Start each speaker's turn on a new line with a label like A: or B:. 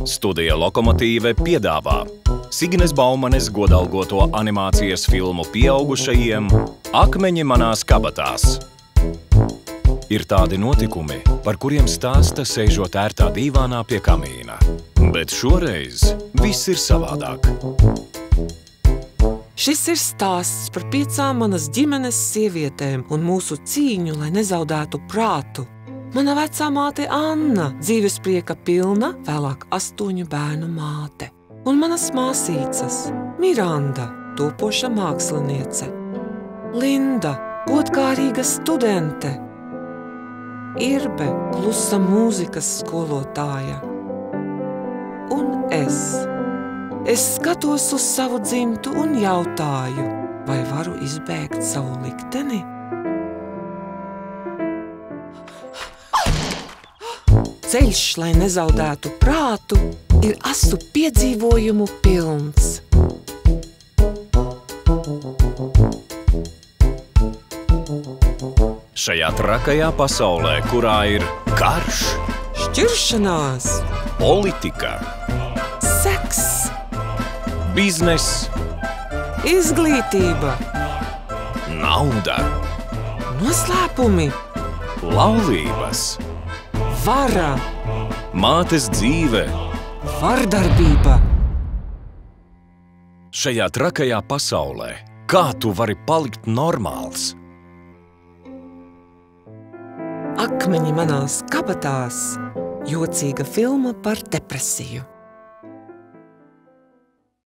A: Studija Lokomotīve piedāvā Signes Baumanes godalgoto animācijas filmu pieaugušajiem Akmeņi manās kabatās. Ir tādi notikumi, par kuriem stāsta sēžot ērtā dīvānā pie kamīna. Bet šoreiz viss ir savādāk.
B: Šis ir stāsts par 5 manas ģimenes sievietēm un mūsu cīņu, lai nezaudētu prātu. Mana vecā māte Anna, dzīvesprieka pilna, vēlāk 8 bērnu māte. Un manas māsīcas Miranda, topoša māksliniece. Linda, godkārīga studente. Irbe, klusa mūzikas skolotāja. Un es. Es skatos uz savu dzimtu un jautāju, vai varu izbēgt savu likteni? Ceļš, lai nezaudētu prātu, ir asu piedzīvojumu pilns.
A: Šajā trakajā pasaulē, kurā ir karš,
B: Šķiršanās,
A: politika,
B: seks,
A: bizness,
B: izglītība,
A: nauda,
B: noslēpumi,
A: laulības,
B: vara,
A: mātes dzīve.
B: vardarbība.
A: Šajā trakajā pasaulē, kā tu vari palikt normāls?
B: Akmeņi manās kabatās. Jocīga filma par depresiju.